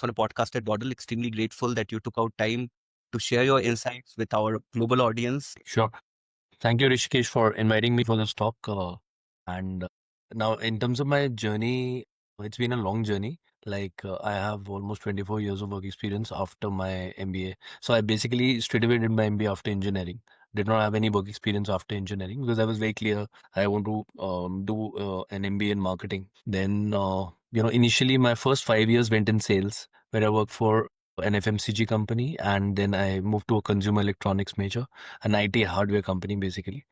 on a podcast at Dawdle. Extremely grateful that you took out time to share your insights with our global audience. Sure. Thank you, Rishikesh, for inviting me for this talk. And now, in terms of my journey, it's been a long journey. I have almost 24 years of work experience after my MBA. So I basically straight away did my MBA after engineering. Did not have any work experience after engineering because I was very clear I want to do an MBA in marketing. Then, initially my first 5 years went in sales, where I worked for an FMCG company, and then I moved to a consumer electronics major, an IT hardware company basically.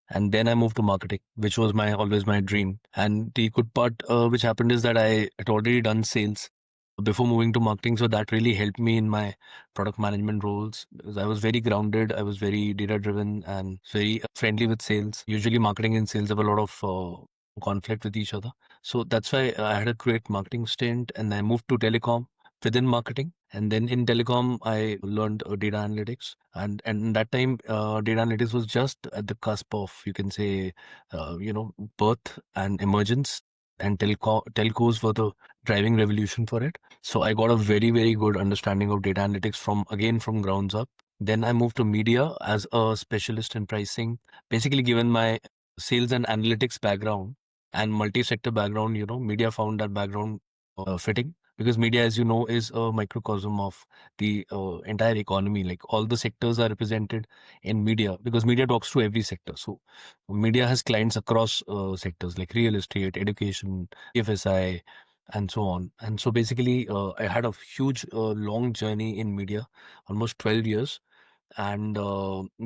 And then I moved to marketing, which was my always my dream. And the good part which happened is that I had already done sales before moving to marketing, so that really helped me in my product management roles because I was very grounded, I was very data driven and very friendly with sales. Usually marketing and sales have a lot of conflict with each other, so that's why I had a great marketing stint, and I moved to telecom within marketing. And then in telecom, I learned data analytics. And that time, data analytics was just at the cusp of, you can say, birth and emergence. And telcos were the driving revolution for it. So I got a very, very good understanding of data analytics from grounds up. Then I moved to media as a specialist in pricing. Basically, given my sales and analytics background and multi-sector background, media found that background fitting because media, as you know, is a microcosm of the entire economy. Like all the sectors are represented in media because media talks to every sector. So media has clients across sectors like real estate, education, FSI, and so on. And so basically, I had a huge, long journey in media, almost 12 years, and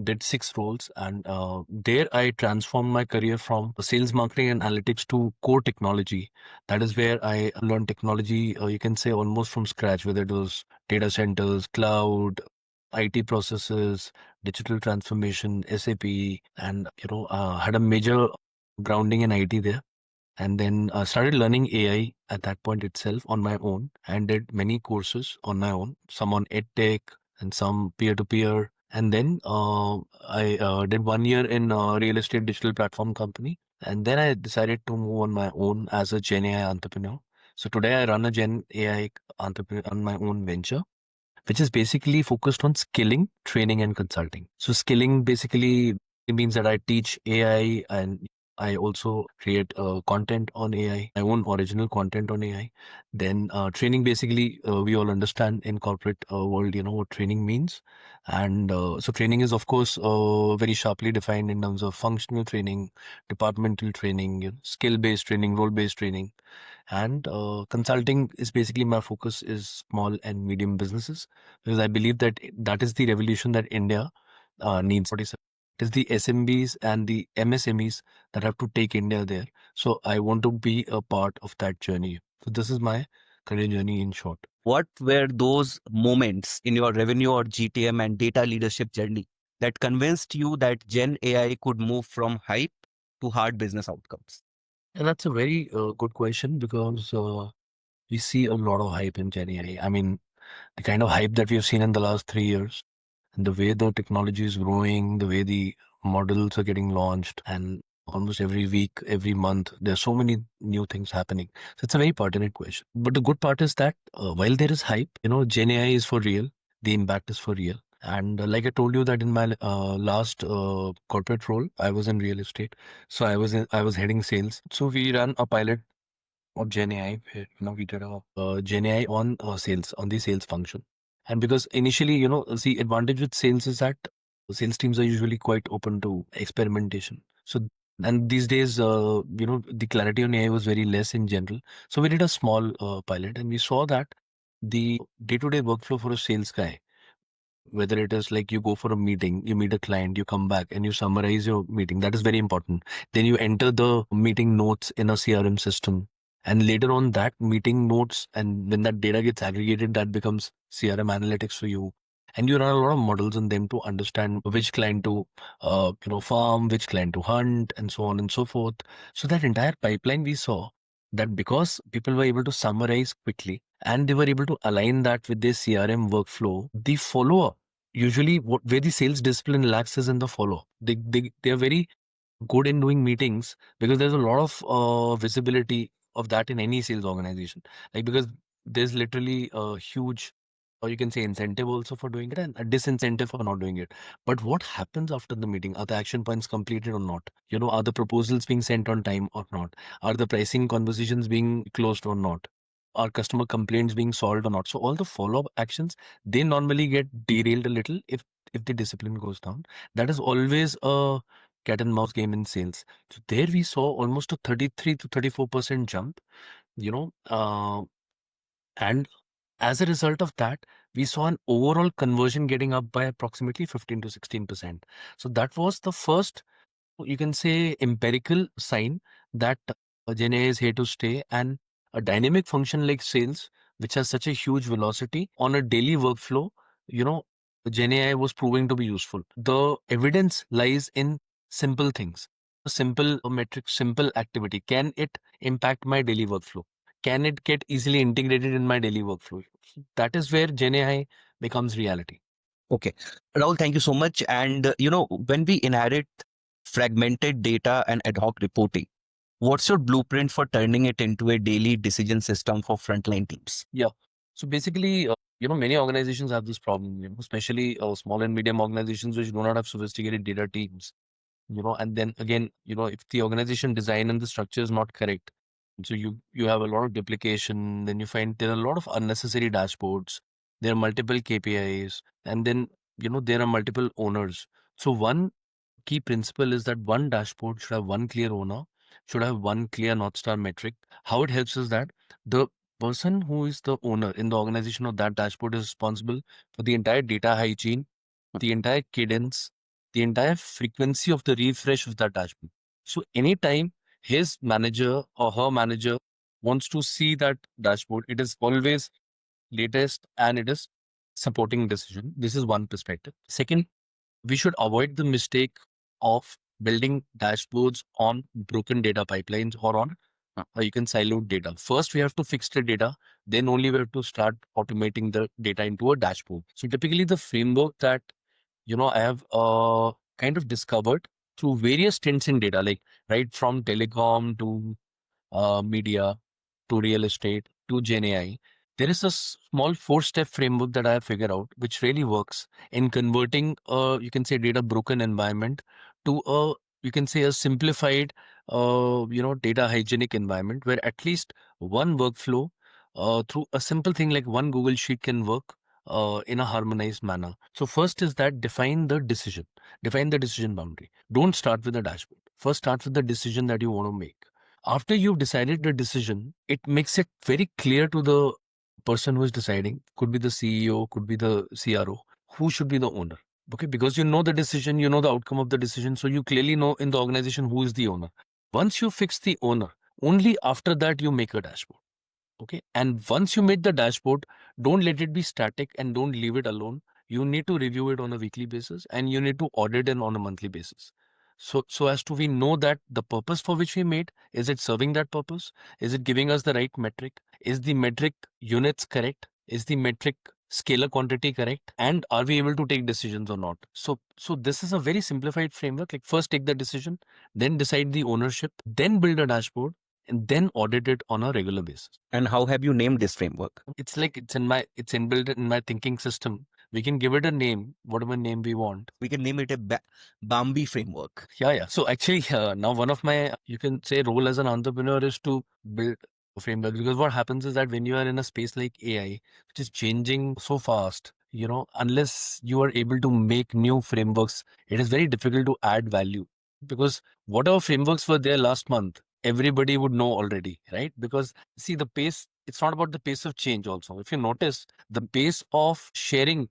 did 6 roles. And there I transformed my career from sales, marketing, and analytics to core technology. That is where I learned technology, you can say almost from scratch, whether it was data centers, cloud, IT processes, digital transformation, SAP, and had a major grounding in IT there. And then started learning AI at that point itself on my own, and did many courses on my own, some on edtech and some peer-to-peer. And then I did 1 year in a real estate digital platform company. And then I decided to move on my own as a Gen AI entrepreneur. So today I run a Gen AI entrepreneur on my own venture, which is basically focused on skilling, training, and consulting. So skilling basically it means that I teach AI, and I also create content on AI, my own original content on AI. Then training, basically, we all understand in corporate world, what training means. And so training is, of course, very sharply defined in terms of functional training, departmental training, skill-based training, role-based training. And consulting is basically my focus is small and medium businesses, because I believe that that is the revolution that India needs. It is the SMBs and the MSMEs that have to take India there. So I want to be a part of that journey. So this is my career journey in short. What were those moments in your revenue or GTM and data leadership journey that convinced you that Gen AI could move from hype to hard business outcomes? And that's a very good question, because we see a lot of hype in Gen AI. I mean, the kind of hype that we have seen in the last 3 years, and the way the technology is growing, the way the models are getting launched, and almost every week, every month, there's so many new things happening. So it's a very pertinent question. But the good part is that while there is hype, Gen AI is for real. The impact is for real. And like I told you that in my last corporate role, I was in real estate. So I was heading sales. So we ran a pilot of Gen AI, where, we did a Gen AI on sales, on the sales function. And because initially, the advantage with sales is that sales teams are usually quite open to experimentation. So, and these days, the clarity on AI was very less in general. So we did a small pilot, and we saw that the day-to-day workflow for a sales guy, whether it is like you go for a meeting, you meet a client, you come back and you summarize your meeting. That is very important. Then you enter the meeting notes in a CRM system. And later on, that meeting notes, and when that data gets aggregated, that becomes CRM analytics for you. And you run a lot of models on them to understand which client to, farm, which client to hunt, and so on and so forth. So that entire pipeline, we saw that because people were able to summarize quickly and they were able to align that with their CRM workflow, the follow-up, usually where the sales discipline lacks is in the follow. They are very good in doing meetings because there's a lot of visibility of that in any sales organization. Like, because there's literally a huge, or you can say, incentive also for doing it and a disincentive for not doing it. But what happens after the meeting? Are the action points completed or not? Are the proposals being sent on time or not? Are the pricing conversations being closed or not? Are customer complaints being solved or not? So all the follow-up actions, they normally get derailed a little if the discipline goes down. That is always a cat and mouse game in sales. So there we saw almost a 33 to 34% jump, you know, and as a result of that, we saw an overall conversion getting up by approximately 15 to 16%. So that was the first, you can say, empirical sign that GenAI is here to stay, and a dynamic function like sales, which has such a huge velocity on a daily workflow, you know, GenAI was proving to be useful. The evidence lies in simple things, a simple metric, simple activity. Can it impact my daily workflow? Can it get easily integrated in my daily workflow? That is where GenAI becomes reality. Okay. Rahul, thank you so much. And, when we inherit fragmented data and ad hoc reporting, what's your blueprint for turning it into a daily decision system for frontline teams? Yeah. So basically, many organizations have this problem, especially small and medium organizations which do not have sophisticated data teams, and then again, if the organization design and the structure is not correct, so you have a lot of duplication, then you find there are a lot of unnecessary dashboards, there are multiple KPIs, and then, there are multiple owners. So one key principle is that one dashboard should have one clear owner, should have one clear North Star metric. How it helps is that the person who is the owner in the organization of that dashboard is responsible for the entire data hygiene, the entire cadence, the entire frequency of the refresh of that dashboard. So anytime his manager or her manager wants to see that dashboard, it is always latest and it is supporting decision. This is one perspective. Second, we should avoid the mistake of building dashboards on broken data pipelines or on you can siloed data. First, we have to fix the data. Then only we have to start automating the data into a dashboard. So typically the framework that, I have kind of discovered through various stints in data, like right from telecom to media to real estate to GenAI, there is a small four-step framework that I have figured out, which really works in converting you can say, data broken environment to a, you can say, a simplified, data hygienic environment where at least one workflow through a simple thing like one Google Sheet can work in a harmonized manner. So first is that define the decision boundary. Don't start with the dashboard. First start with the decision that you want to make. After you've decided the decision, it makes it very clear to the person who is deciding, could be the CEO, could be the CRO, who should be the owner. Okay, because you know the decision, you know the outcome of the decision, so you clearly know in the organization who is the owner. Once you fix the owner, only after that you make a dashboard. Okay, and once you made the dashboard, don't let it be static and don't leave it alone. You need to review it on a weekly basis and you need to audit it on a monthly basis. So as to we know that the purpose for which we made, is it serving that purpose? Is it giving us the right metric? Is the metric units correct? Is the metric scalar quantity correct? And are we able to take decisions or not? So this is a very simplified framework. Like first take the decision, then decide the ownership, then build a dashboard, and then audit it on a regular basis. And how have you named this framework? It's like it's inbuilt in my thinking system. We can give it a name, whatever name we want. We can name it a Bambi framework. Yeah. So actually, now one of my, you can say, role as an entrepreneur is to build a framework, because what happens is that when you are in a space like AI, which is changing so fast, unless you are able to make new frameworks, it is very difficult to add value, because whatever frameworks were there last month, everybody would know already, right? Because see, the pace, it's not about the pace of change also. If you notice, the pace of sharing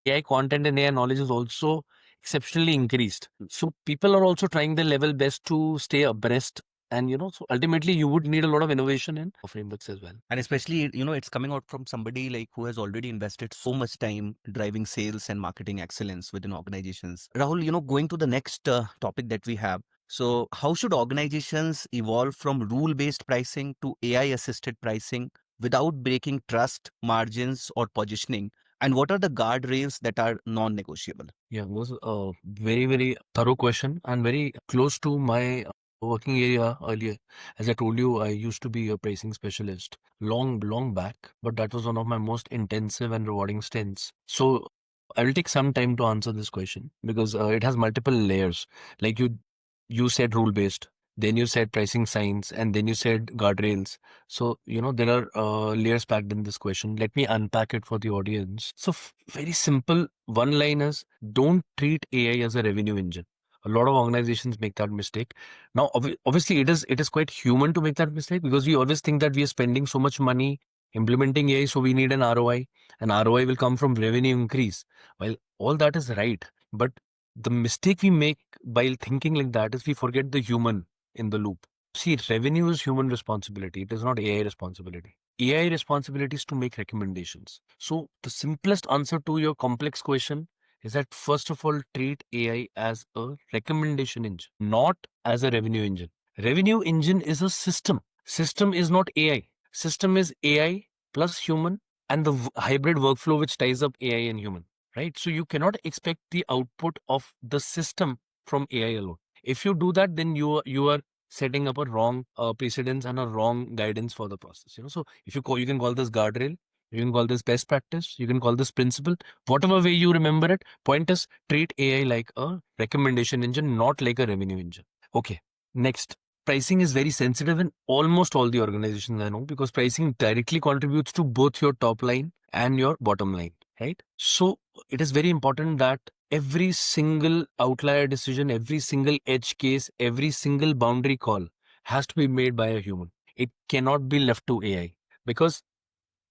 AI content and AI knowledge is also exceptionally increased. So people are also trying their level best to stay abreast. And, so ultimately you would need a lot of innovation in frameworks as well. And especially, it's coming out from somebody like who has already invested so much time driving sales and marketing excellence within organizations. Rahul, going to the next topic that we have. So how should organizations evolve from rule-based pricing to AI-assisted pricing without breaking trust, margins, or positioning? And what are the guardrails that are non-negotiable? Yeah, it was a very, very thorough question and very close to my working area earlier. As I told you, I used to be a pricing specialist long back, but that was one of my most intensive and rewarding stints. So I will take some time to answer this question because it has multiple layers. Like you said rule based, then you said pricing science, and then you said guardrails. So there are layers packed in this question. Let me unpack it for the audience. So very simple one line is, don't treat AI as a revenue engine. A lot of organizations make that mistake. Now, obviously, it is quite human to make that mistake because we always think that we are spending so much money implementing AI, so we need an ROI, and ROI will come from revenue increase. Well, all that is right, but the mistake we make while thinking like that is we forget the human in the loop. See, revenue is human responsibility. It is not AI responsibility. AI responsibility is to make recommendations. So the simplest answer to your complex question is that first of all, treat AI as a recommendation engine, not as a revenue engine. Revenue engine is a system. System is not AI. System is AI plus human and the hybrid workflow which ties up AI and human, right? So you cannot expect the output of the system from AI alone. If you do that, then you are setting up a wrong precedence and a wrong guidance for the process. So if you can call this guardrail, you can call this best practice, you can call this principle, whatever way you remember it. Point is, treat AI like a recommendation engine, not like a revenue engine. Okay. Next, pricing is very sensitive in almost all the organizations I know because pricing directly contributes to both your top line and your bottom line, right? So it is very important that every single outlier decision, every single edge case, every single boundary call has to be made by a human. It cannot be left to AI because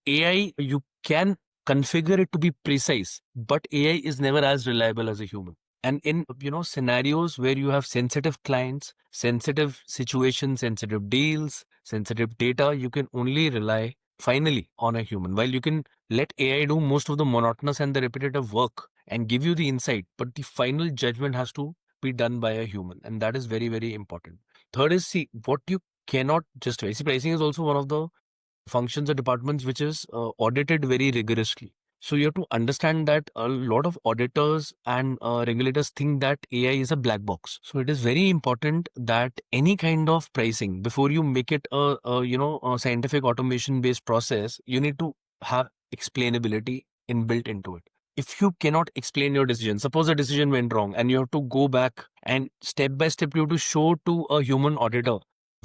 AI, you can configure it to be precise, but AI is never as reliable as a human. And in scenarios where you have sensitive clients, sensitive situations, sensitive deals, sensitive data, you can only rely finally on a human. While you can let AI do most of the monotonous and the repetitive work and give you the insight, but the final judgment has to be done by a human, and that is very, very important. Third is, see, what you cannot justify. See, pricing is also one of the functions or departments which is audited very rigorously. So you have to understand that a lot of auditors and regulators think that AI is a black box. So it is very important that any kind of pricing, before you make it a scientific automation based process, you need to have explainability inbuilt into it. If you cannot explain your decision, suppose a decision went wrong and you have to go back and step by step you have to show to a human auditor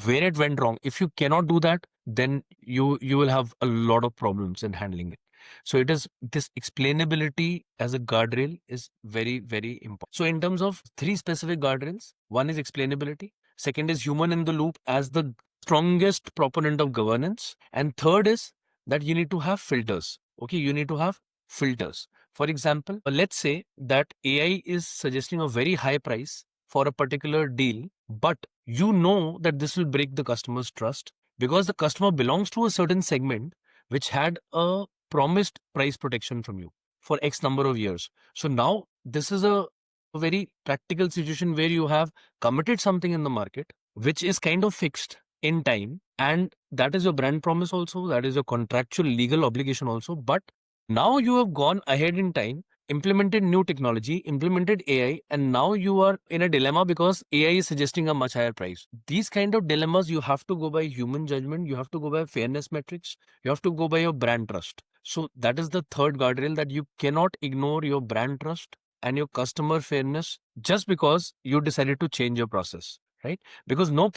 where it went wrong. If you cannot do that, then you will have a lot of problems in handling it. So it is this explainability as a guardrail is very, very important. So in terms of three specific guardrails, one is explainability, second is human in the loop as the strongest proponent of governance, and third is that you need to have filters. Okay, you need to have filters. For example, let's say that AI is suggesting a very high price for a particular deal, but you know that this will break the customer's trust because the customer belongs to a certain segment which had a promised price protection from you for X number of years. So now this is a very practical situation where you have committed something in the market which is kind of fixed in time, and that is your brand promise also, that is your contractual legal obligation also. But now you have gone ahead in time, implemented new technology, implemented AI, and now you are in a dilemma because AI is suggesting a much higher price. These kind of dilemmas, you have to go by human judgment, you have to go by fairness metrics, you have to go by your brand trust. So that is the third guardrail, that you cannot ignore your brand trust and your customer fairness just because you decided to change your process, right? Because no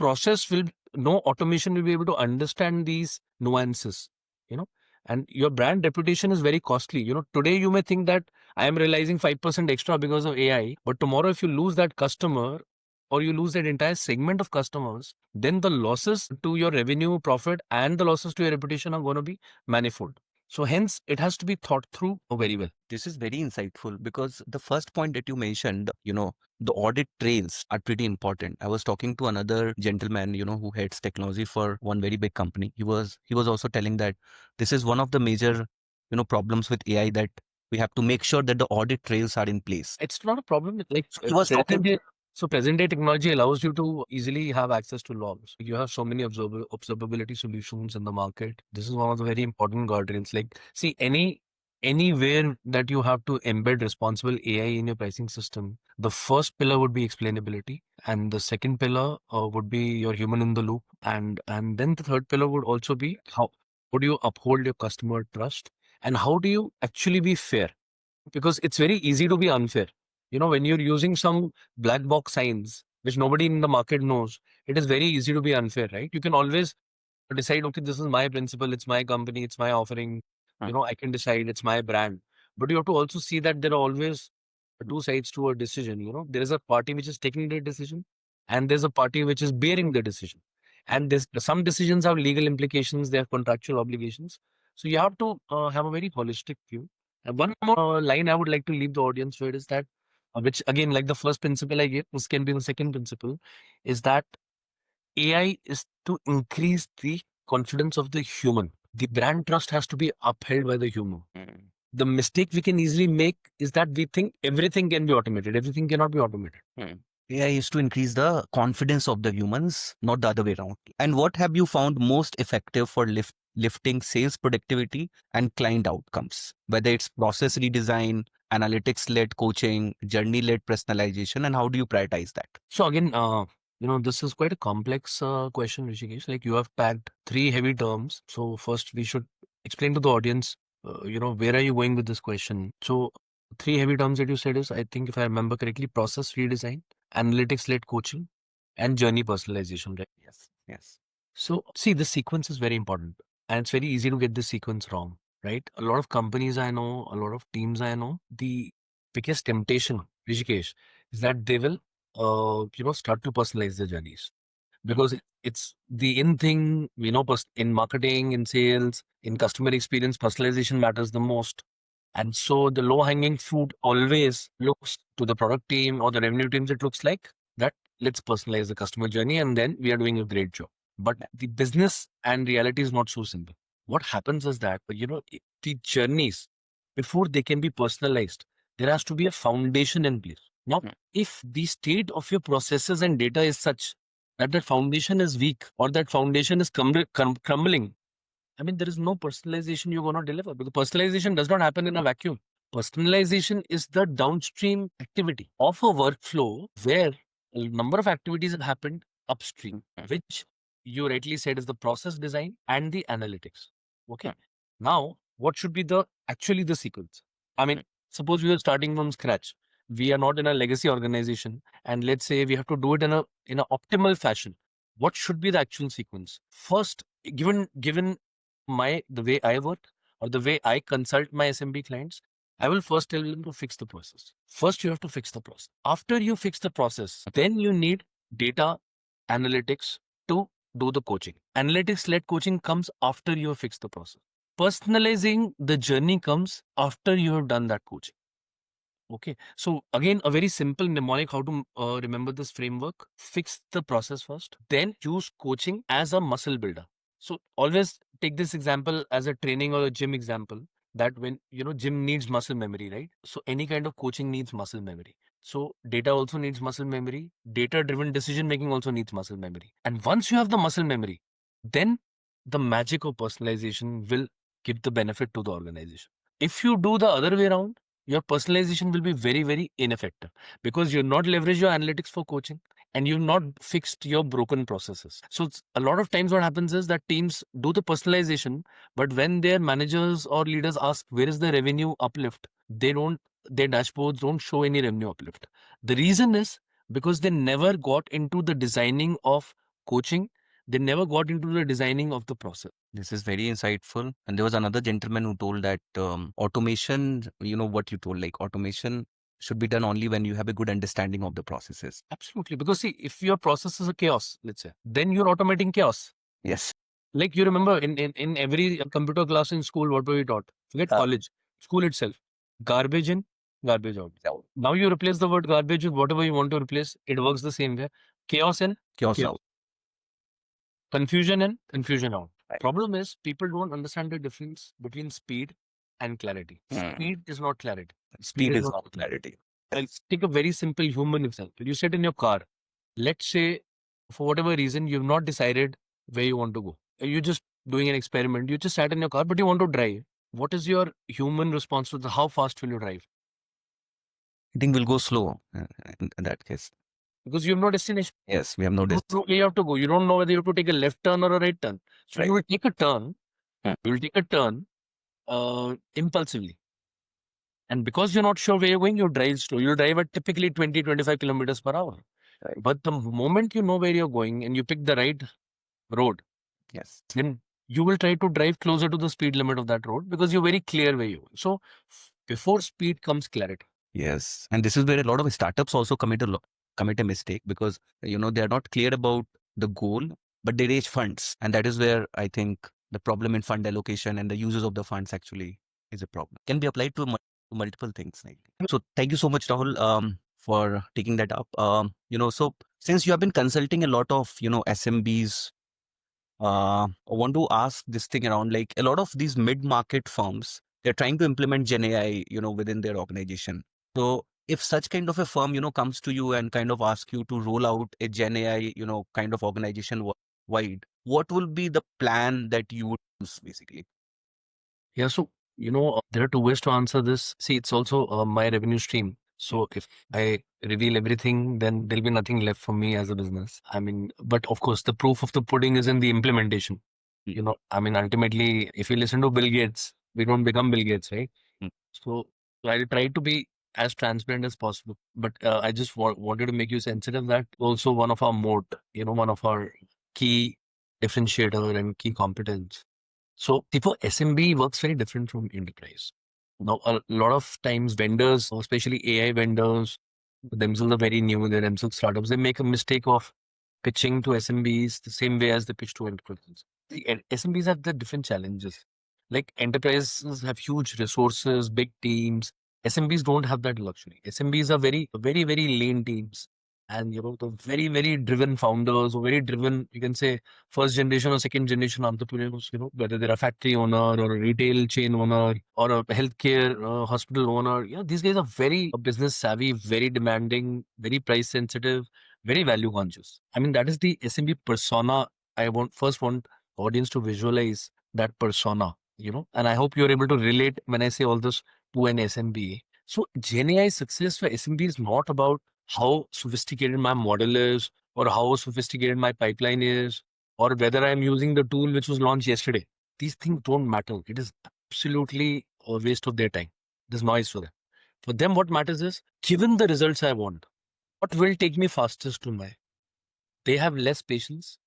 automation will be able to understand these nuances, you know and your brand reputation is very costly. Today you may think that I am realizing 5% extra because of AI, but tomorrow if you lose that customer or you lose that entire segment of customers, then the losses to your revenue, profit, and the losses to your reputation are going to be manifold. So hence it has to be thought through very well. This is very insightful because the first point that you mentioned, the audit trails are pretty important. I was talking to another gentleman, who heads technology for one very big company. He was also telling that this is one of the major, problems with AI, that we have to make sure that the audit trails are in place. It's not a problem. Like So he was talking. present day technology allows you to easily have access to logs. You have so many observability solutions in the market. This is one of the very important guardrails. Like, see, anywhere that you have to embed responsible AI in your pricing system, the first pillar would be explainability, And the second pillar would be your human in the loop. And then the third pillar would also be how do you uphold your customer trust, and how do you actually be fair? Because it's very easy to be unfair. When you're using some black box signs which nobody in the market knows, it is very easy to be unfair, right? You can always decide, okay, this is my principle, it's my company, it's my offering. I can decide, it's my brand. But you have to also see that there are always two sides to a decision. There is a party which is taking the decision, and there's a party which is bearing the decision. And there's some decisions have legal implications, they have contractual obligations. So you have to have a very holistic view. And one more line I would like to leave the audience with is that, which again, like the first principle I gave, this can be the second principle, is that AI is to increase the confidence of the human. The brand trust has to be upheld by the human. The mistake we can easily make is that we think everything can be automated. Everything cannot be automated. AI is to increase the confidence of the humans, not the other way around. And what have you found most effective for lifting sales productivity and client outcomes? Whether it's process redesign, analytics-led coaching, journey-led personalization, and how do you prioritize that? So again, this is quite a complex question, Rishikesh. Like, you have packed three heavy terms. So first, we should explain to the audience, where are you going with this question? So three heavy terms that you said is, I think if I remember correctly, process redesign, analytics-led coaching, and journey personalization, right? Yes. So see, this sequence is very important, and it's very easy to get this sequence wrong, right? A lot of companies I know, a lot of teams I know, the biggest temptation, Rishikesh, is that they will, start to personalize their journeys, because it's the in thing. In marketing, in sales, in customer experience, personalization matters the most. And so the low hanging fruit always looks to the product team or the revenue teams. It looks like that, let's personalize the customer journey, and then we are doing a great job. But the business and reality is not so simple. What happens is that, the journeys, before they can be personalized, there has to be a foundation in place. Now, if the state of your processes and data is such that that foundation is weak, or that foundation is crumbling, I mean, there is no personalization you're going to deliver, because personalization does not happen in a vacuum. Personalization is the downstream activity of a workflow where a number of activities have happened upstream, which you rightly said is the process design and the analytics. Okay. Now, what should be actually the sequence? I mean, suppose we are starting from scratch. We are not in a legacy organization, and let's say we have to do it in a optimal fashion. What should be the actual sequence? First, given the way I work, or the way I consult my SMB clients, I will first tell them to fix the process. First, you have to fix the process. After you fix the process, then you need data analytics to do the coaching. Analytics led coaching comes after you have fixed the process. Personalizing the journey comes after you have done that coaching. Okay. So again, a very simple mnemonic how to remember this framework: fix the process first, then use coaching as a muscle builder. So always take this example as a training or a gym example, that when, gym needs muscle memory, right? So any kind of coaching needs muscle memory. So data also needs muscle memory. Data driven decision making also needs muscle memory. And once you have the muscle memory, then the magic of personalization will give the benefit to the organization. If you do the other way around, your personalization will be very, very ineffective, because you've not leveraged your analytics for coaching, and you've not fixed your broken processes. So a lot of times what happens is that teams do the personalization, but when their managers or leaders ask where is the revenue uplift, their dashboards don't show any revenue uplift. The reason is because they never got into the designing of coaching. They never got into the designing of the process. This is very insightful. And there was another gentleman who told that automation, what you told, like automation should be done only when you have a good understanding of the processes. Absolutely. Because see, if your process is a chaos, let's say, then you're automating chaos. Yes. Like, you remember in every computer class in school, what were we taught? Forget college, school itself. Garbage in, garbage out. Now you replace the word garbage with whatever you want to replace. It works the same way. Chaos in, Chaos out. confusion in, confusion out. Right. Problem is, people don't understand the difference between speed and clarity. Speed is not clarity. Speed is not clarity. Let's take a very simple human example. You sit in your car. Let's say, for whatever reason, you've not decided where you want to go. You're just doing an experiment. You just sat in your car, but you want to drive. What is your human response to how fast will you drive? I think we'll go slow in that case. because you have no destination. Yes, we have no You don't destination. know where you have to go. You don't know whether you have to take a left turn or a right turn. So you Right. will take a turn. Hmm. You will take a turn impulsively. And because you're not sure where you're going, you drive slow. You drive at typically 20, 25 kilometers per hour. Right. But the moment you know where you're going and you pick the right road, Yes. then you will try to drive closer to the speed limit of that road because you're very clear where you're going. So before speed comes clarity. Yes, and this is where a lot of startups also commit a mistake, because they are not clear about the goal, but they raise funds, and that is where I think the problem in fund allocation and the uses of the funds actually is a problem. Can be applied to, to multiple things. Like. So thank you so much, Rahul, for taking that up. So since you have been consulting a lot of SMBs, I want to ask this thing around, like, a lot of these mid-market firms, they're trying to implement Gen AI, within their organization. So if such kind of a firm, comes to you and kind of ask you to roll out a Gen AI, kind of organization wide, what will be the plan that you would use basically? Yeah. So, there are two ways to answer this. See, it's also my revenue stream. So if I reveal everything, then there'll be nothing left for me as a business. I mean, but of course, the proof of the pudding is in the implementation. I mean, ultimately, if you listen to Bill Gates, we don't become Bill Gates, right? Mm. So I'll try to be as transparent as possible. But I just wanted to make you sensitive that also one of our moat, one of our key differentiator and key competence. So for SMB works very different from enterprise. Now, a lot of times vendors, especially AI vendors, themselves are very new, they're themselves startups, they make a mistake of pitching to SMBs the same way as they pitch to enterprises. The SMBs have the different challenges. Like enterprises have huge resources, big teams. SMBs don't have that luxury. SMBs are very, very, very lean teams. And the very, very driven founders or very driven, you can say, first generation or second generation entrepreneurs, whether they're a factory owner or a retail chain owner or a healthcare hospital owner, these guys are very business savvy, very demanding, very price sensitive, very value conscious. I mean, that is the SMB persona. I want audience to visualize that persona, and I hope you're able to relate when I say all this to an SMB. So Gen AI success for SMB is not about how sophisticated my model is or how sophisticated my pipeline is or whether I'm using the tool which was launched yesterday. These things don't matter. It is absolutely a waste of their time. There's noise for them. For them, what matters is given the results I want, what will take me fastest to my. They have less patience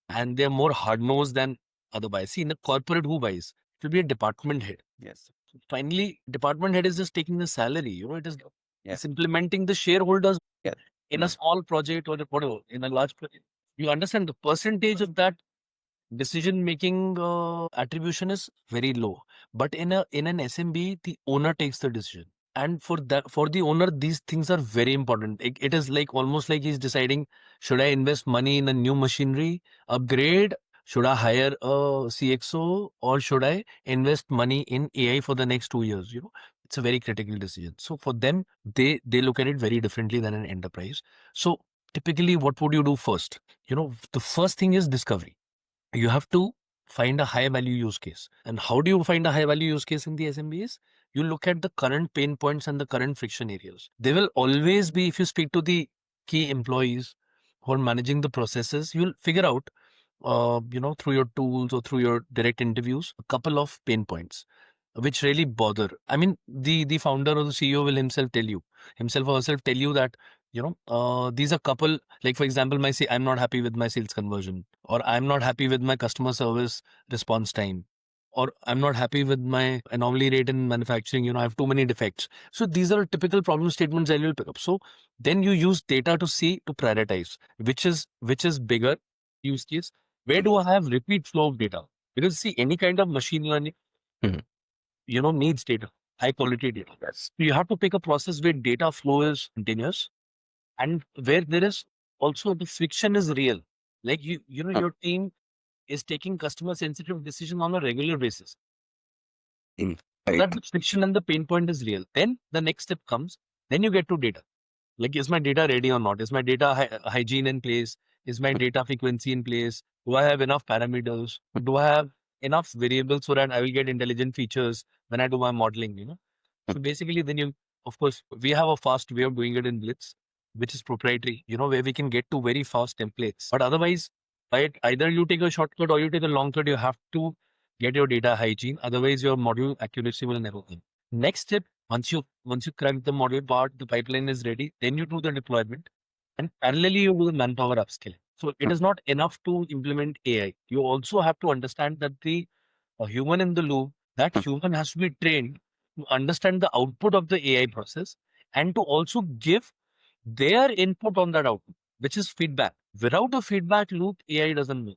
and they're more hard nosed than other buyers. See, in a corporate, who buys? It will be a department head. Yes. Finally, department head is just taking the salary. It is Yeah. it's implementing the shareholders Yeah. in a small project or whatever, in a large project. You understand the percentage of that decision making attribution is very low, but in an SMB the owner takes the decision, and for the owner these things are very important. It is like almost like he's deciding, should I invest money in a new machinery upgrade, should I hire a CXO, or should I invest money in AI for the next 2 years. It's a very critical decision. So for them, they look at it very differently than an enterprise. So typically what would you do first? The first thing is discovery. You have to find a high value use case. And how do you find a high value use case in the SMBs? You look at the current pain points and the current friction areas. They will always be, if you speak to the key employees who are managing the processes, you'll figure out, through your tools or through your direct interviews, a couple of pain points which really bother. I mean, the founder or the CEO will himself or herself tell you that, these are couple, like for example, I'm not happy with my sales conversion, or I'm not happy with my customer service response time, or I'm not happy with my anomaly rate in manufacturing. I have too many defects. So these are typical problem statements that you'll pick up. So then you use data to prioritize which is bigger use case. Where do I have repeat flow of data? Because see, any kind of machine learning, Mhm. needs data, high quality data. Yes. So you have to pick a process where data flow is continuous and where there is also the friction is real. Like your team is taking customer sensitive decision on a regular basis. Mm. So Right. that the friction and the pain point is real. Then the next step comes. Then you get to data. Like, is my data ready or not? Is my data hygiene in place? Is my data frequency in place? Do I have enough parameters? Do I have enough variables so that I will get intelligent features when I do my modeling? So basically, then of course, we have a fast way of doing it in Blitz. which is proprietary, where we can get to very fast templates. But otherwise, right, either you take a shortcut or you take a long cut, you have to get your data hygiene. Otherwise, your model accuracy will never come. Next step, once you crack the model part, the pipeline is ready, then you do the deployment. And parallelly, you do the manpower upskilling. So it is not enough to implement AI. You also have to understand that the a human in the loop, that human has to be trained to understand the output of the AI process and to also give their input on that output, which is feedback. Without a feedback loop, AI doesn't move.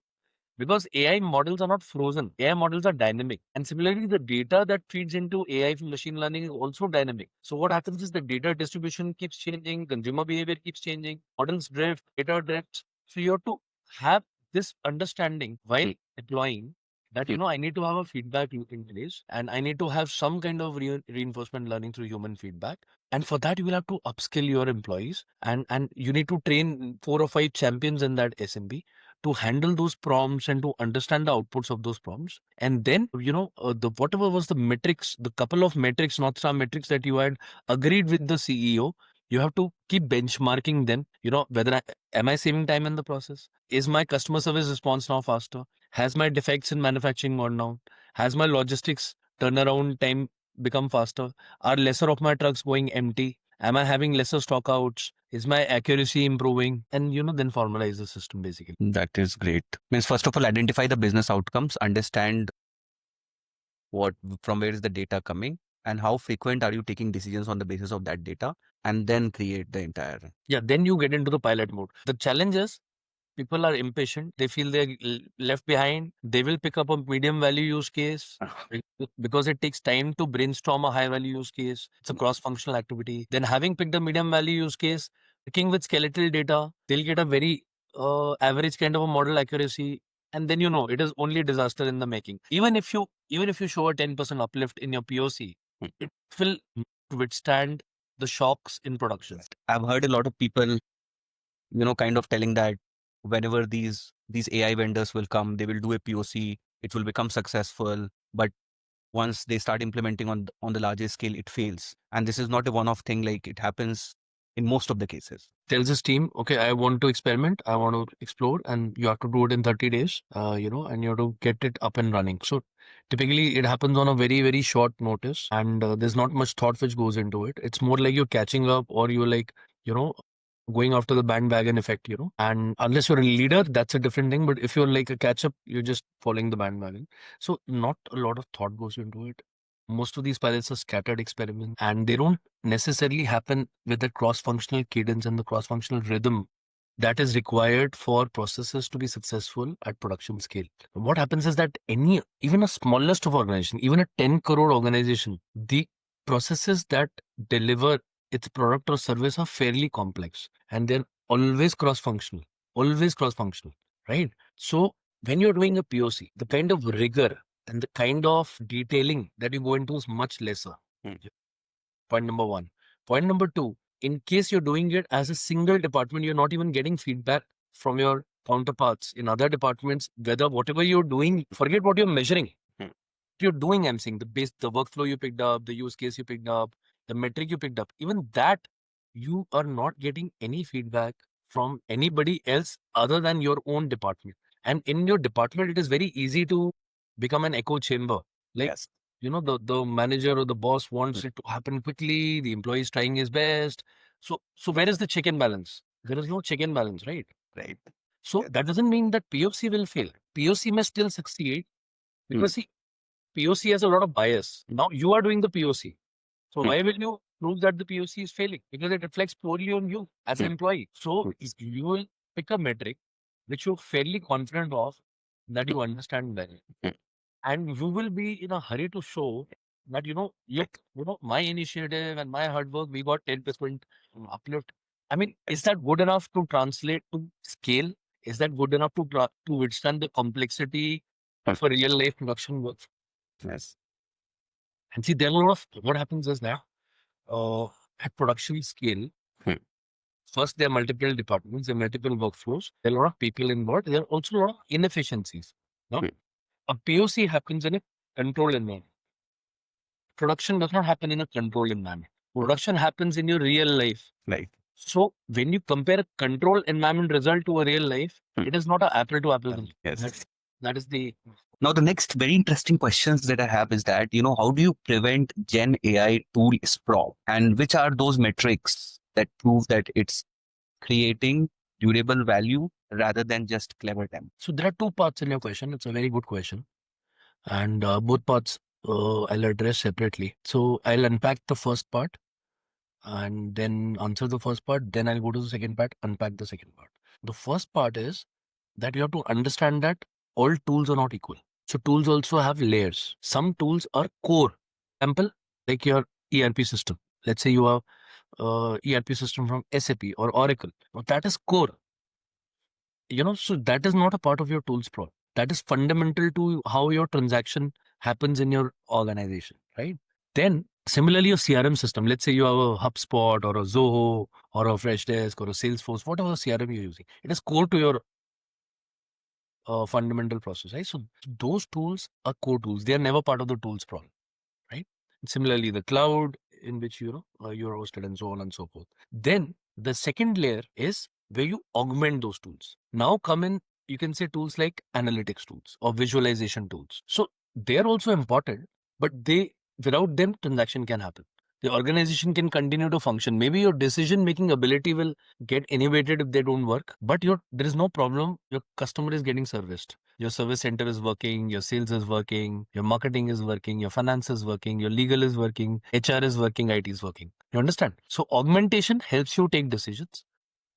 Because AI models are not frozen. AI models are dynamic. And similarly, the data that feeds into AI from machine learning is also dynamic. So what happens is the data distribution keeps changing, consumer behavior keeps changing, models drift, data drifts. So you have to have this understanding while deploying that, I need to have a feedback loop in place and I need to have some kind of reinforcement learning through human feedback. And for that, you will have to upskill your employees and you need to train 4 or 5 champions in that SMB to handle those prompts and to understand the outputs of those prompts. And then, the whatever was the metrics, the couple of metrics, North Star metrics that you had agreed with the CEO, you have to keep benchmarking them. Whether am I saving time in the process? Is my customer service response now faster? Has my defects in manufacturing gone down? Has my logistics turnaround time become faster? Are lesser of my trucks going empty? Am I having lesser stockouts? Is my accuracy improving? And then formalize the system basically. That is great. Means first of all, identify the business outcomes, understand what from where is the data coming, and how frequent are you taking decisions on the basis of that data, and then create the entire. Yeah, then you get into the pilot mode. The challenge is people are impatient. They feel they're left behind. They will pick up a medium value use case because it takes time to brainstorm a high value use case. It's a cross functional activity. Then having picked a medium value use case, picking with skeletal data, they'll get a very average kind of a model accuracy. And then it is only a disaster in the making. Even if you show a 10% uplift in your POC, it will withstand the shocks in production. I've heard a lot of people, kind of telling that whenever these AI vendors will come, they will do a POC, it will become successful, but once they start implementing on the larger scale, it fails. And this is not a one-off thing; like it happens in most of the cases. Tells his team, okay, I want to experiment, I want to explore, and you have to do it in 30 days, and you have to get it up and running. So typically it happens on a very, very short notice, and there's not much thought which goes into it. It's more like you're catching up or you're like, going after the bandwagon effect, and unless you're a leader, that's a different thing. But if you're like a catch up, you're just following the bandwagon. So not a lot of thought goes into it. Most of these pilots are scattered experiments and they don't necessarily happen with the cross-functional cadence and the cross-functional rhythm that is required for processes to be successful at production scale. What happens is that even a smallest of organization, even a 10 crore organization, the processes that deliver its product or service are fairly complex and they're always cross-functional, right? So when you're doing a POC, the kind of rigor and the kind of detailing that you go into is much lesser. Point number one. Point number two, in case you're doing it as a single department, you're not even getting feedback from your counterparts in other departments, whether whatever you're doing, forget what you're measuring. You're doing, I'm saying, the workflow you picked up, the use case you picked up, the metric you picked up, even that you are not getting any feedback from anybody else other than your own department. And in your department, it is very easy to become an echo chamber. Like, Yes. the manager or the boss wants it to happen quickly. The employee is trying his best. So where is the check and balance? There is no check and balance, right? Right. So that doesn't mean that POC will fail. POC may still succeed because see, POC has a lot of bias. Now you are doing the POC. So why will you prove that the POC is failing? Because it reflects poorly on you as an employee. So you will pick a metric which you're fairly confident of that you understand well. And you will be in a hurry to show that, my initiative and my hard work, we got 10% uplift. I mean, is that good enough to translate to scale? Is that good enough to withstand the complexity of a real life production work? Yes. And see, there are a lot of what happens is now at production scale, first there are multiple departments, there are multiple workflows, there are a lot of people involved, there are also a lot of inefficiencies. Now, a POC happens in a controlled environment. Production does not happen in a controlled environment. Production happens in your real life. Right. So when you compare a control environment result to a real life, it is not an apple to apple. Yes. That is the Now, the next very interesting questions that I have is that, how do you prevent Gen AI tool sprawl? And which are those metrics that prove that it's creating durable value rather than just clever demo? So there are two parts in your question. It's a very good question. And both parts I'll address separately. So I'll unpack the first part and then answer the first part. Then I'll go to the second part, unpack the second part. The first part is that you have to understand that all tools are not equal. So tools also have layers. Some tools are core. Example, like your ERP system. Let's say you have ERP system from SAP or Oracle. Now that is core. So that is not a part of your tools pro. That is fundamental to how your transaction happens in your organization, right? Then similarly, your CRM system, let's say you have a HubSpot or a Zoho or a Freshdesk or a Salesforce, whatever CRM you're using, it is core to your fundamental process, right? So those tools are core tools. They are never part of the tools problem, right? Similarly, the cloud in which you're hosted and so on and so forth. Then the second layer is where you augment those tools. Now come in, you can say tools like analytics tools or visualization tools. So they're also important, but without them, transaction can happen. The organization can continue to function. Maybe your decision making ability will get inhibited if they don't work, but there is no problem. Your customer is getting serviced. Your service center is working, your sales is working, your marketing is working, your finance is working, your legal is working, HR is working, IT is working. You understand? So augmentation helps you take decisions.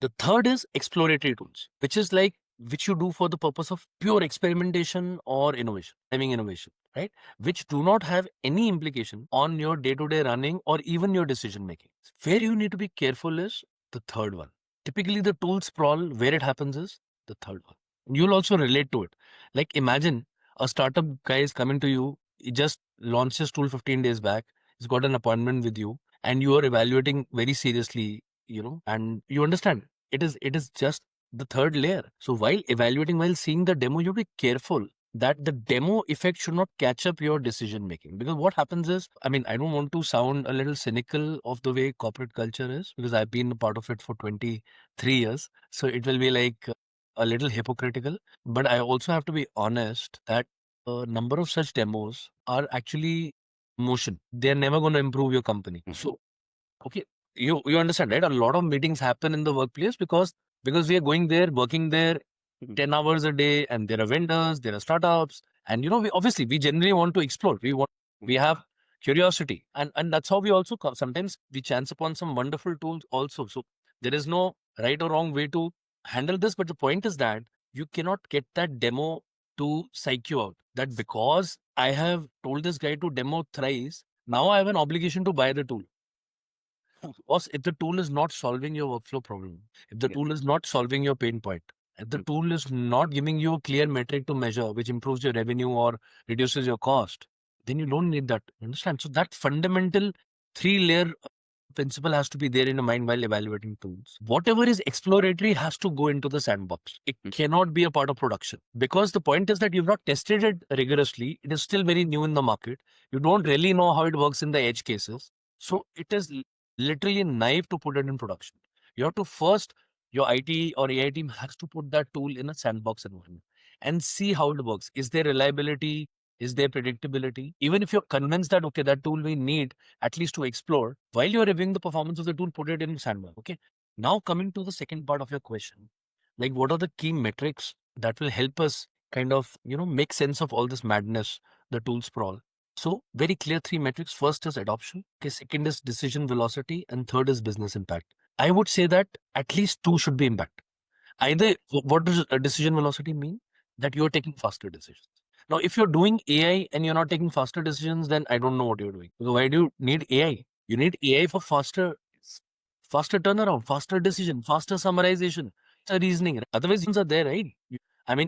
The third is exploratory tools, which you do for the purpose of pure experimentation or innovation, driving innovation, right? Which do not have any implication on your day-to-day running or even your decision making. Where you need to be careful is the third one. Typically, the tool sprawl, where it happens is the third one. You'll also relate to it. Like imagine a startup guy is coming to you, he just launched his tool 15 days back, he's got an appointment with you, and you are evaluating very seriously, and you understand it is just the third layer. So while evaluating, while seeing the demo, you be careful that the demo effect should not catch up your decision making. Because what happens is, I don't want to sound a little cynical of the way corporate culture is, because I've been a part of it for 23 years. So it will be like a little hypocritical. But I also have to be honest that a number of such demos are actually motion. They're never going to improve your company. So, okay, you understand, right? A lot of meetings happen in the workplace because we are going there, working there 10 hours a day, and there are vendors, there are startups, and we generally want to explore. We have curiosity, and that's how we also sometimes we chance upon some wonderful tools also. So there is no right or wrong way to handle this, but the point is that you cannot get that demo to psych you out. That because I have told this guy to demo thrice, now I have an obligation to buy the tool. Because if the tool is not solving your workflow problem, if the tool is not solving your pain point, if the tool is not giving you a clear metric to measure, which improves your revenue or reduces your cost, then you don't need that. Understand? So that fundamental three-layer principle has to be there in your mind while evaluating tools. Whatever is exploratory has to go into the sandbox. It cannot be a part of production, because the point is that you've not tested it rigorously. It is still very new in the market. You don't really know how it works in the edge cases. So it is literally naive to put it in production. You have to first, your IT or AI team has to put that tool in a sandbox environment and see how it works. Is there reliability? Is there predictability? Even if you're convinced that, okay, that tool we need at least to explore, while you're reviewing the performance of the tool, put it in sandbox. Okay. Now coming to the second part of your question, like what are the key metrics that will help us kind of, make sense of all this madness, the tool sprawl? So very clear three metrics. First is adoption. Okay. Second is decision velocity. And third is business impact. I would say that at least two should be impact. Either, what does a decision velocity mean? That you're taking faster decisions. Now, if you're doing AI and you're not taking faster decisions, then I don't know what you're doing. So why do you need AI? You need AI for faster turnaround, faster decision, faster summarization, faster reasoning. Otherwise, are there, right?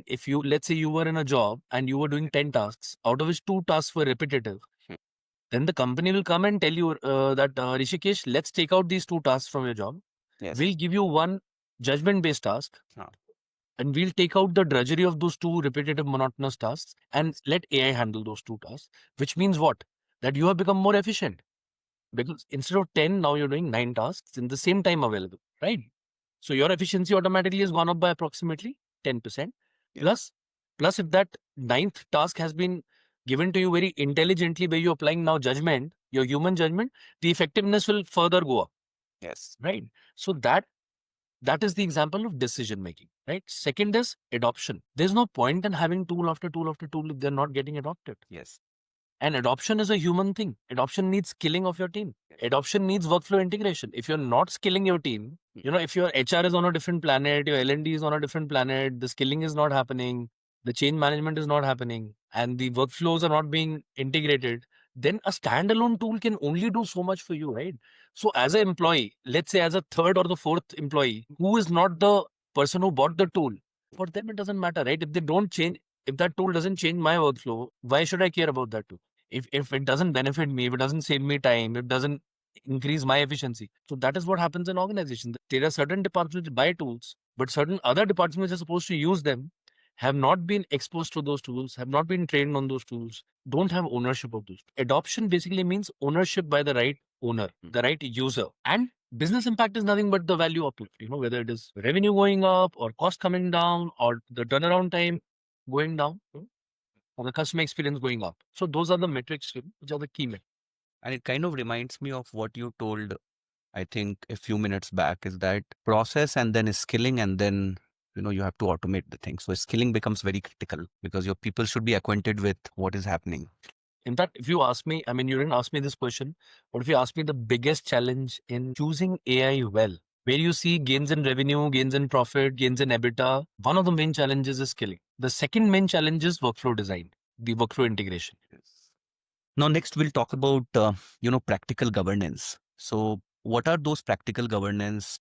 If let's say you were in a job and you were doing 10 tasks, out of which 2 tasks were repetitive, then the company will come and tell you that, Rishikesh, let's take out these 2 tasks from your job. Yes. We'll give you one judgment-based task. And we'll take out the drudgery of those 2 repetitive monotonous tasks and let AI handle those 2 tasks, which means what? That you have become more efficient. Because instead of 10, now you're doing 9 tasks in the same time available. right? So your efficiency automatically has gone up by approximately 10%. Yeah. Plus if that ninth task has been given to you very intelligently, where you're applying now judgment, your human judgment, the effectiveness will further go up, Yes. right? So that is the example of decision making, right? Second is adoption. There's no point in having tool after tool after tool if they're not getting adopted. Yes. And adoption is a human thing. Adoption needs skilling of your team. Adoption needs workflow integration. If you're not skilling your team, if your HR is on a different planet, your L&D is on a different planet, the skilling is not happening, the change management is not happening, and the workflows are not being integrated, then a standalone tool can only do so much for you, right? So as an employee, let's say as a third or the fourth employee, who is not the person who bought the tool, for them it doesn't matter, right? If they don't change, if that tool doesn't change my workflow, why should I care about that tool? If it doesn't benefit me, if it doesn't save me time, it doesn't increase my efficiency. So that is what happens in organizations. There are certain departments which buy tools, but certain other departments which are supposed to use them have not been exposed to those tools, have not been trained on those tools, don't have ownership of those. Adoption basically means ownership by the right owner, the right user. And business impact is nothing but the value uplift, whether it is revenue going up or cost coming down or the turnaround time going down, or the customer experience going up. So those are the metrics, which are the key metrics. And it kind of reminds me of what you told, I think, a few minutes back, is that process and then skilling, and then you have to automate the thing. So skilling becomes very critical because your people should be acquainted with what is happening. In fact, if you ask me, I mean, you didn't ask me this question, but if you ask me the biggest challenge in choosing AI well, where you see gains in revenue, gains in profit, gains in EBITDA, one of the main challenges is skilling. The second main challenge is workflow design, the workflow integration. Yes. Now, next we'll talk about practical governance. So, what are those practical governance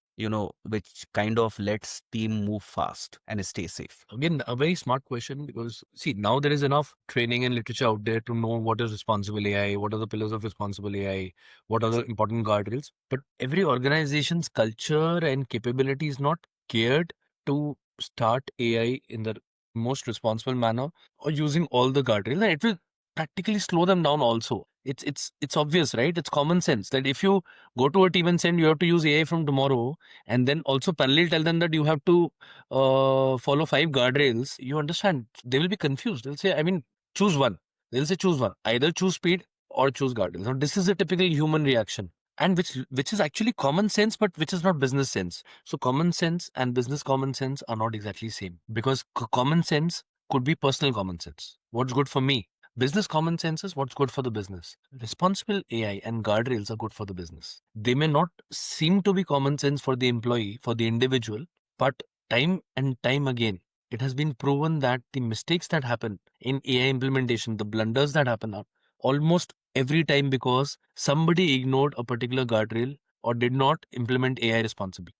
which kind of lets team move fast and stay safe? Again, a very smart question, because see, now there is enough training and literature out there to know what is responsible AI, what are the pillars of responsible AI, what are the important guardrails. But every organization's culture and capability is not geared to start AI in the most responsible manner or using all the guardrails. And it will practically slow them down also. It's obvious, right? It's common sense that if you go to a team and say you have to use AI from tomorrow, and then also parallel tell them that you have to follow 5 guardrails, you understand, they will be confused. They'll say, I mean, choose one. They'll say, choose one. Either choose speed or choose guardrails. Now, this is a typical human reaction, and which is actually common sense, but which is not business sense. So common sense and business common sense are not exactly same, because common sense could be personal common sense. What's good for me? Business common sense is what's good for the business. Responsible AI and guardrails are good for the business. They may not seem to be common sense for the employee, for the individual, but time and time again, it has been proven that the mistakes that happen in AI implementation, the blunders that happen, are almost every time because somebody ignored a particular guardrail or did not implement AI responsibly.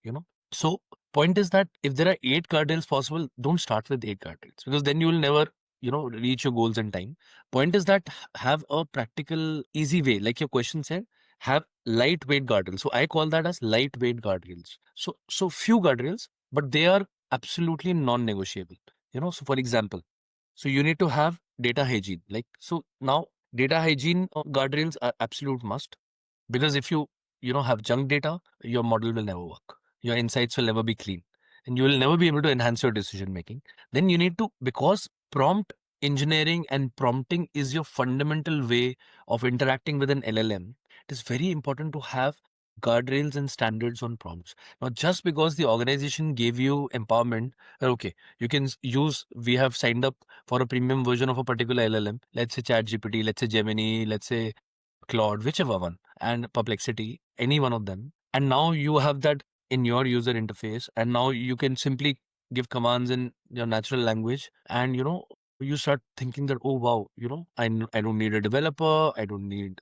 So point is that if there are 8 guardrails possible, don't start with 8 guardrails, because then you will never reach your goals in time. Point is that have a practical, easy way, like your question said, have lightweight guardrails. So I call that as lightweight guardrails. So few guardrails, but they are absolutely non-negotiable. So for example, so you need to have data hygiene. Like, so now data hygiene guardrails are absolute must, because if you have junk data, your model will never work. Your insights will never be clean, and you will never be able to enhance your decision making. Then you need to, because prompt engineering and prompting is your fundamental way of interacting with an LLM, it is very important to have guardrails and standards on prompts. Now, just because the organization gave you empowerment, okay, you can use, we have signed up for a premium version of a particular LLM, let's say ChatGPT, let's say Gemini, let's say Claude, whichever one, and Perplexity, any one of them. And now you have that in your user interface, and now you can simply give commands in your natural language, and you start thinking that, oh wow, I don't need a developer, I don't need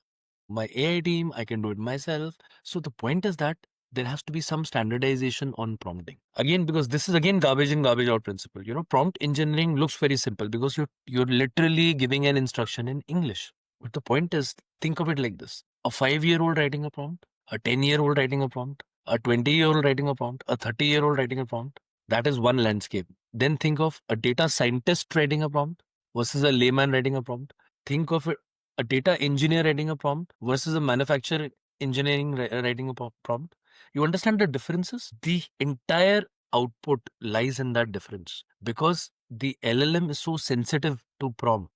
my AI team, I can do it myself. So the point is that there has to be some standardization on prompting. Again, because this is again garbage in, garbage out principle. Prompt engineering looks very simple because you're literally giving an instruction in English. But the point is, think of it like this: a 5-year-old writing a prompt, a 10-year-old writing a prompt, a 20-year-old writing a prompt, a 30-year-old writing a prompt. That is one landscape. Then think of a data scientist writing a prompt versus a layman writing a prompt. Think of a data engineer writing a prompt versus a manufacturer engineering writing a prompt. you understand the differences? The entire output lies in that difference, because the LLM is so sensitive to prompt.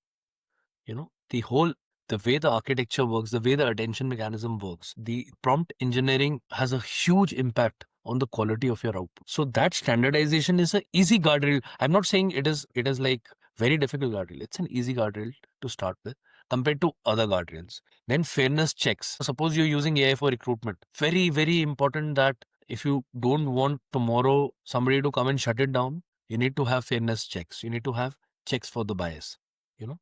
The way the architecture works, the way the attention mechanism works, the prompt engineering has a huge impact on the quality of your output. So that standardization is an easy guardrail. I'm not saying it is like very difficult guardrail. It's an easy guardrail to start with compared to other guardrails. Then fairness checks. Suppose you're using AI for recruitment. Very, very important that if you don't want tomorrow somebody to come and shut it down, you need to have fairness checks. You need to have checks for the bias. You know,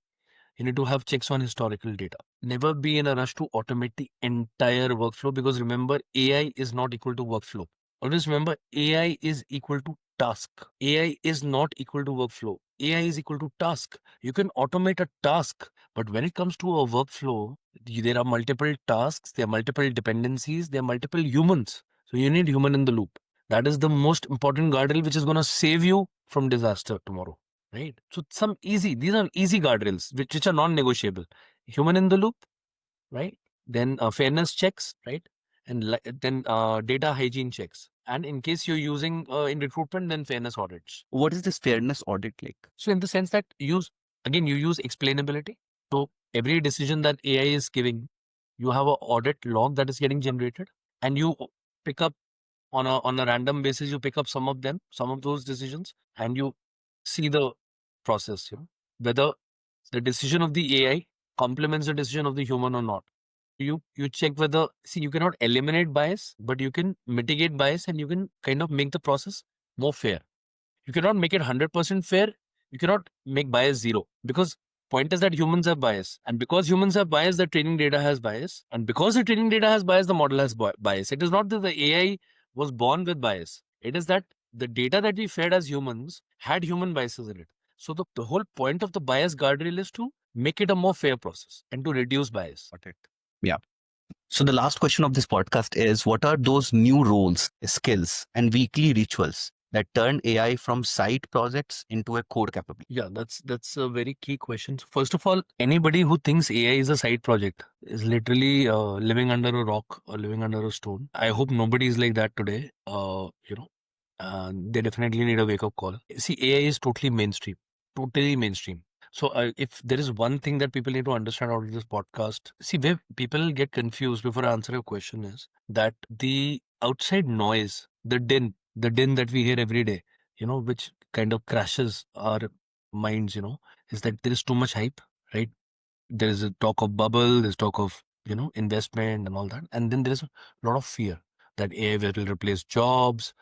you need to have checks on historical data. Never be in a rush to automate the entire workflow, because remember, AI is not equal to workflow. Always remember, AI is equal to task. AI is not equal to workflow. AI is equal to task. You can automate a task, but when it comes to a workflow, there are multiple tasks, there are multiple dependencies, there are multiple humans. So you need human in the loop. That is the most important guardrail which is going to save you from disaster tomorrow. Right. So these are easy guardrails which are non-negotiable. Human in the loop, right? Then fairness checks, right? And then data hygiene checks. And in case you're using in recruitment, then fairness audits. What is this fairness audit like? So in the sense that you use explainability. So every decision that AI is giving, you have an audit log that is getting generated, and you pick up on a random basis, you pick up some of those decisions, and you see the process, whether the decision of the AI complements the decision of the human or not. You check whether, see, you cannot eliminate bias, but you can mitigate bias, and you can kind of make the process more fair. You cannot make it 100% fair. You cannot make bias zero, because point is that humans have bias, and because humans have bias, the training data has bias, and because the training data has bias, the model has bias. It is not that the AI was born with bias. It is that the data that we fed as humans had human biases in it. So the whole point of the bias guardrail is to make it a more fair process and to reduce bias. Got it. Yeah. So the last question of this podcast is, what are those new roles, skills, and weekly rituals that turn AI from side projects into a core capability? Yeah, that's a very key question. So first of all, anybody who thinks AI is a side project is literally living under a rock or living under a stone. I hope nobody is like that today. They definitely need a wake up call. See, AI is totally mainstream, totally mainstream. So if there is one thing that people need to understand out of this podcast, see, where people get confused before I answer your question is that the outside noise, the din that we hear every day, which kind of crashes our minds, is that there is too much hype, right? There is a talk of bubble, there's talk of, investment and all that. And then there's a lot of fear that AI will replace jobs,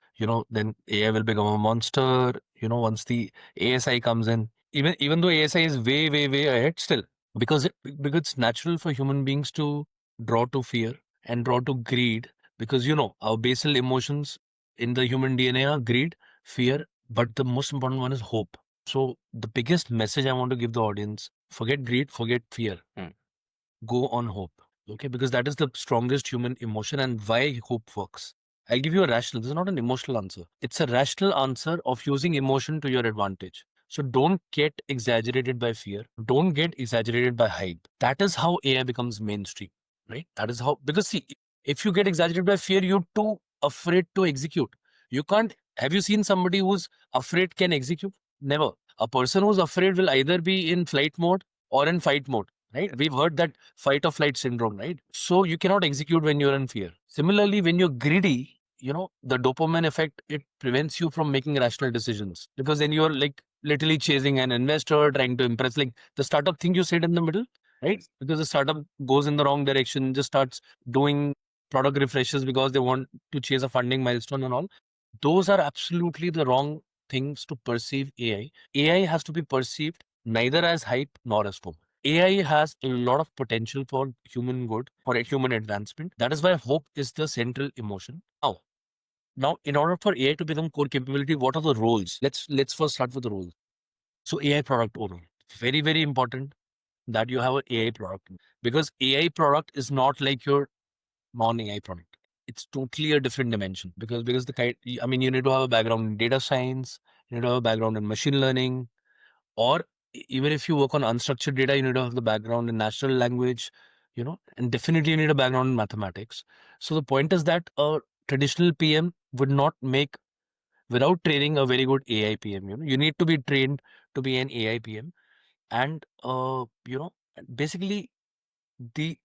then AI will become a monster, once the ASI comes in. Even though ASI is way, way, way ahead still, because it's natural for human beings to draw to fear and draw to greed, because our basal emotions in the human DNA are greed, fear, but the most important one is hope. So the biggest message I want to give the audience: forget greed, forget fear. Go on hope. Okay, because that is the strongest human emotion, and why hope works. I'll give you a rational. This is not an emotional answer. It's a rational answer of using emotion to your advantage. So don't get exaggerated by fear. Don't get exaggerated by hype. That is how AI becomes mainstream, right? That is how, because see, if you get exaggerated by fear, you're too afraid to execute. You can't. Have you seen somebody who's afraid can execute? Never. A person who's afraid will either be in flight mode or in fight mode, right? We've heard that fight or flight syndrome, right? So you cannot execute when you're in fear. Similarly, when you're greedy, the dopamine effect, it prevents you from making rational decisions, because then you're like literally chasing an investor, trying to impress, like the startup thing you said in the middle, right? Because the startup goes in the wrong direction, just starts doing product refreshes because they want to chase a funding milestone and all. Those are absolutely the wrong things to perceive AI. AI has to be perceived neither as hype nor as hope. AI has a lot of potential for human good, for a human advancement. That is why hope is the central emotion. Now, in order for AI to become core capability, what are the roles? Let's first start with the roles. So AI product owner, very, very important that you have an AI product, because AI product is not like your non-AI product. It's totally a different dimension, because you need to have a background in data science, you need to have a background in machine learning, or even if you work on unstructured data, you need to have the background in natural language, and definitely you need a background in mathematics. So the point is that traditional PM would not make without training a very good AI PM. You need to be trained to be an AI PM, and basically the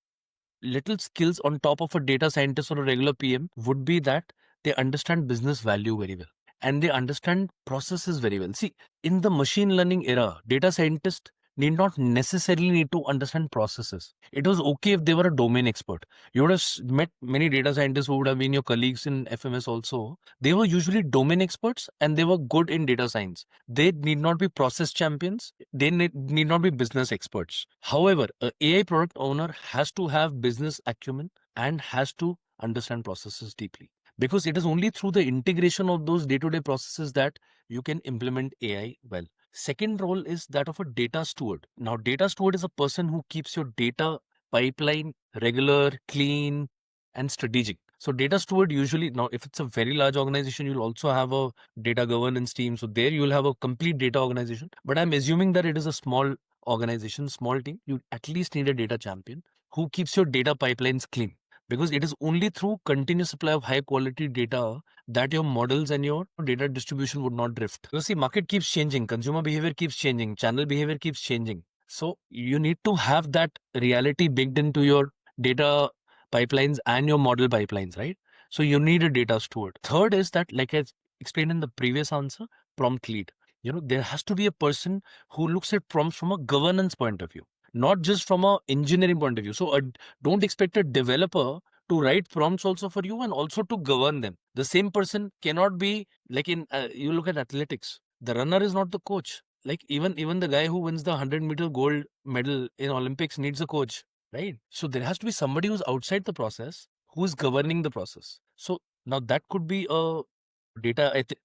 little skills on top of a data scientist or a regular PM would be that they understand business value very well and they understand processes very well. See, in the machine learning era, data scientists need not necessarily need to understand processes. It was okay if they were a domain expert. You would have met many data scientists who would have been your colleagues in FMS also. They were usually domain experts and they were good in data science. They need not be process champions. They need not be business experts. However, a AI product owner has to have business acumen and has to understand processes deeply, because it is only through the integration of those day-to-day processes that you can implement AI well. Second role is that of a data steward. Now, data steward is a person who keeps your data pipeline regular, clean, and strategic. So data steward usually, now if it's a very large organization, you'll also have a data governance team. So there you'll have a complete data organization. But I'm assuming that it is a small organization, small team. You at least need a data champion who keeps your data pipelines clean, because it is only through continuous supply of high quality data that your models and your data distribution would not drift. You see, market keeps changing, consumer behavior keeps changing, channel behavior keeps changing. So you need to have that reality baked into your data pipelines and your model pipelines, right? So you need a data steward. Third is that, like I explained in the previous answer, prompt lead. There has to be a person who looks at prompts from a governance point of view, not just from a engineering point of view. So don't expect a developer to write prompts also for you and also to govern them. The same person cannot be like in you look at athletics. The runner is not the coach. Like even the guy who wins the 100-meter gold medal in Olympics needs a coach, right? So there has to be somebody who's outside the process, who is governing the process. So now that could be a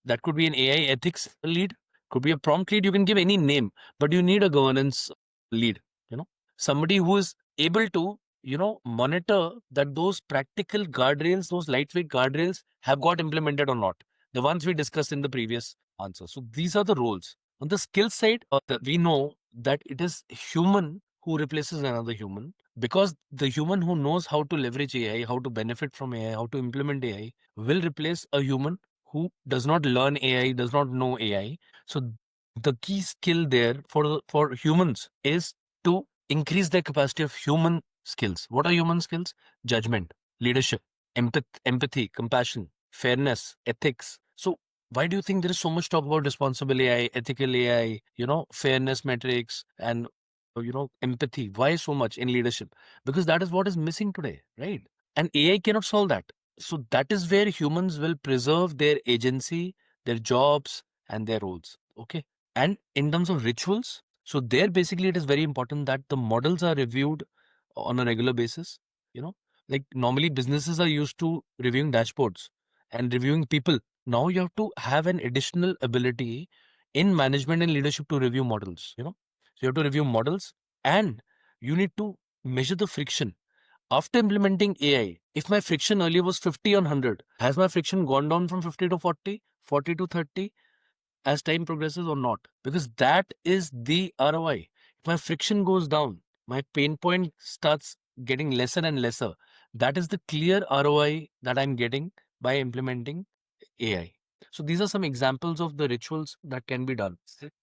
that could be an AI ethics lead, could be a prompt lead. You can give any name, but you need a governance lead. Somebody who is able to monitor that those practical guardrails, those lightweight guardrails have got implemented or not, the ones we discussed in the previous answer. So these are the roles. On the skill side, we know that it is human who replaces another human, because the human who knows how to leverage AI, how to benefit from AI, how to implement AI will replace a human who does not learn AI, does not know AI. So the key skill there for humans is to increase their capacity of human skills. What are human skills? Judgment, leadership, empathy, compassion, fairness, ethics. So why do you think there is so much talk about responsible AI, ethical AI, fairness metrics, and empathy? Why so much in leadership? Because that is what is missing today, right? And AI cannot solve that. So that is where humans will preserve their agency, their jobs, and their roles. Okay. And in terms of rituals, so there basically it is very important that the models are reviewed on a regular basis. You know, like normally businesses are used to reviewing dashboards and reviewing people. Now you have to have an additional ability in management and leadership to review models. So you have to review models, and you need to measure the friction. After implementing AI, if my friction earlier was 50 on 100, has my friction gone down from 50 to 40, 40 to 30? As time progresses or not, because that is the ROI. If my friction goes down, my pain point starts getting lesser and lesser. That is the clear ROI that I'm getting by implementing AI. So these are some examples of the rituals that can be done.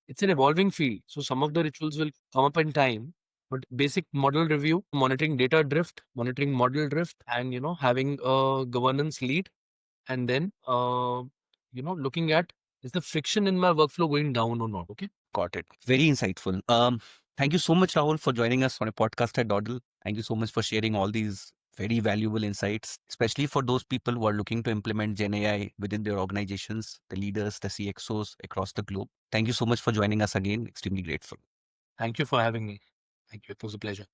It's an evolving field. So some of the rituals will come up in time, but basic model review, monitoring data drift, monitoring model drift, and having a governance lead, and then looking at, is the friction in my workflow going down or not? Okay. Got it. Very insightful. Thank you so much, Rahul, for joining us on a podcast at Dawdle. Thank you so much for sharing all these very valuable insights, especially for those people who are looking to implement Gen AI within their organizations, the leaders, the CXOs across the globe. Thank you so much for joining us again. Extremely grateful. Thank you for having me. Thank you. It was a pleasure.